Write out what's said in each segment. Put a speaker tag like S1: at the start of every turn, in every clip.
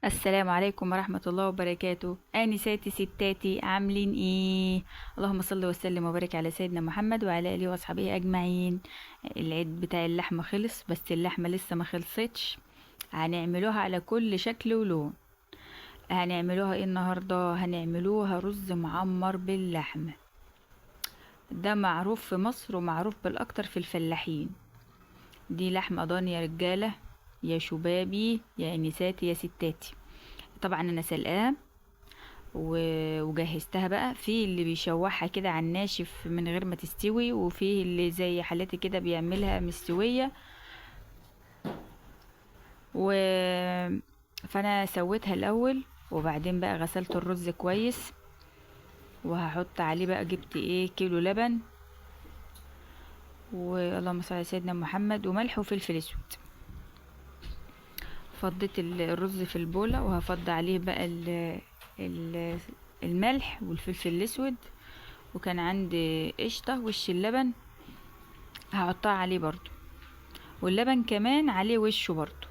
S1: السلام عليكم ورحمة الله وبركاته. آنساتي ستاتي عاملين ايه؟ اللهم صل وسلم وبارك على سيدنا محمد وعلى آله وأصحابه أجمعين. العيد بتاع اللحمة خلص، بس اللحمة لسه ما خلصتش. هنعملوها على كل شكل ولون. هنعملوها ايه النهاردة؟ هنعملوها رز معمر باللحمة. ده معروف في مصر ومعروف بالأكتر في الفلاحين. دي لحمة ضاني يا رجالة، يا شبابي، يا نساتي، يا ستاتي. طبعا انا سلقاها وجهزتها بقى. في اللي بيشوحها كده على الناشف من غير ما تستوي، وفي اللي زي حالتي كده بيعملها مستوية و فانا سويتها الاول، وبعدين بقى غسلت الرز كويس، وهحط عليه بقى جبت ايه كيلو لبن، واللهم صل على سيدنا محمد، وملح وفلفل اسود. فضيت الرز في البولة، وهفض عليه بقى ال- الملح والفلفل الاسود، وكان عندي قشطة وش اللبن هحطها عليه برضو، واللبن كمان عليه وشه برضو.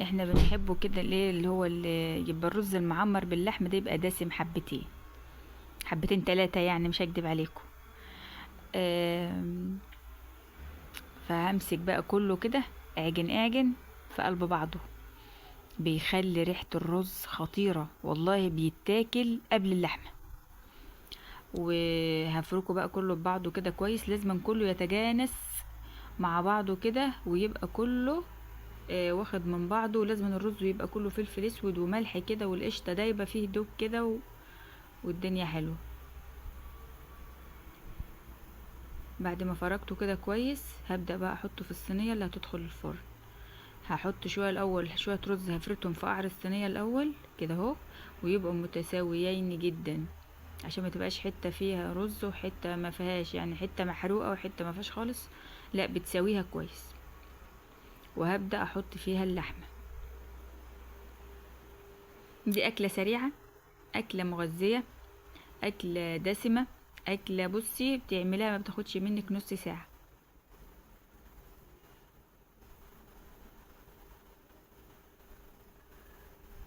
S1: احنا بنحبه كده ليه، اللي هو اللي يبقى الرز المعمر باللحمة ده يبقى دسم حبتين، حبتين تلاتة يعني، مش هكدب عليكم. آم، فهمسك بقى كله كده، اعجن اعجن في قلب بعضه. بيخلي ريحة الرز خطيرة والله، بيتاكل قبل اللحمة. وهفركه بقى كله ببعضه كده كويس، لازم كله يتجانس مع بعضه كده، ويبقى كله واخد من بعضه. ولازم الرز يبقى كله فلفل اسود وملح كده، والقشطه دايبه فيه دوب كده والدنيا حلوه. بعد ما فركته كده كويس، هبدأ بقى احطه في الصينيه اللي هتدخل الفرن. هحط شويه الاول، شويه رز هفردهم في قعر الصينيه الاول كده اهو، ويبقوا متساويين جدا، عشان ما تبقاش حته فيها رز وحته ما فيهاش، يعني حته محروقه وحته ما فيهاش خالص، لا بتساويها كويس. وهبدأ احط فيها اللحمه. دي اكله سريعه، اكله مغذيه، أكلة دسمة، أكلة بصي بتعمليها ما بتاخدش منك نص ساعة.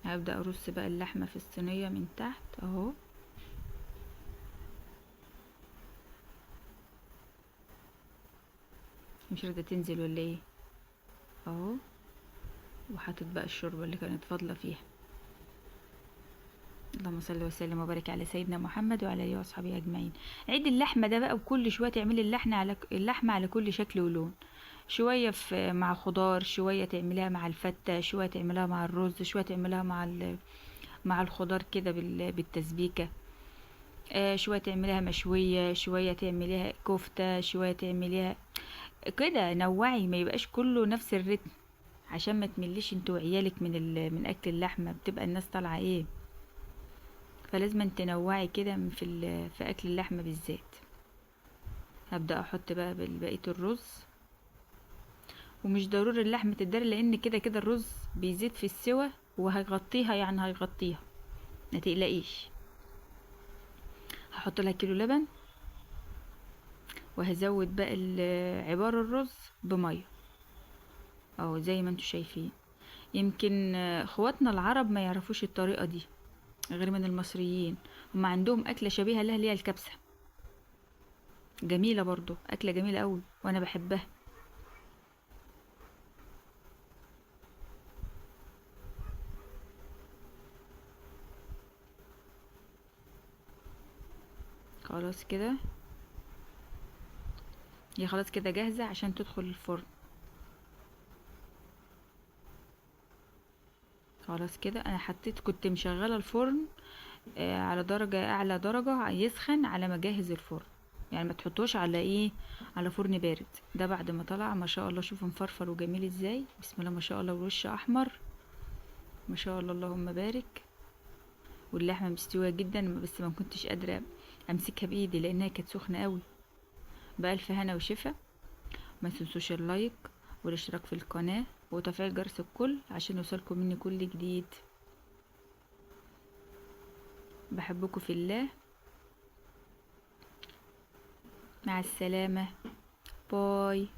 S1: هبدأ أرص بقى اللحمة في الصينية من تحت أهو. مش راضية تنزل ولا ايه؟ اهو. وحطيت بقى الشوربة اللي كانت فاضلة فيها. اللهم صل وسلم وبارك على سيدنا محمد وعلى اله واصحابه اجمعين. عيد اللحمه ده بقى، وكل شويه تعملي اللحمه على كل شكل ولون. شويه في مع خضار، شويه تعمليها مع الفته، شويه تعمليها مع الرز، شويه تعمليها مع الخضار كده بالتسبيكه. شوية تعمليها مشوية، شوية تعمليها كفتة، شوية تعمليها كده. نوعي، ما يبقاش كله نفس الريتم، عشان ما تمليش انت وعيالك من اكل اللحمة، بتبقى الناس طالعة ايه. فلازم تنوعي كده في اكل اللحمة بالذات. هبدأ احط بقى بقية الرز. ومش ضروري اللحمة تتدري، لان كده كده الرز بيزيد في السوى، وهيغطيها يعني هيغطيها، ما تقلقيش. هحط لها كيلو لبن، وهزود بقى عبار الرز بمية، او زي ما انتوا شايفين. يمكن اخواتنا العرب ما يعرفوش الطريقة دي غير من المصريين. هم عندهم اكلة شبيهة لها، اللي هي الكبسة. جميلة برضو، اكلة جميلة قوي وانا بحبها. خلاص كده، هي خلاص كده جاهزة عشان تدخل الفرن. خلاص كده انا حطيت، كنت مشغلة الفرن على درجة اعلى درجة يسخن على ما اجهز الفرن. يعني ما تحطوش على ايه، على فرن بارد. ده بعد ما طلع ما شاء الله، شوفوا مفرفر وجميل ازاي، بسم الله ما شاء الله، والوش احمر ما شاء الله اللهم بارك. واللحمه مستويه جدا، بس ما كنتش قادره امسكها بايدي لانها كانت سخنه قوي. بألف هنا وشفا. ما تنسوش اللايك والاشتراك في القناه وتفعيل جرس الكل عشان يوصلكم مني كل جديد. بحبكم في الله. مع السلامه. باي.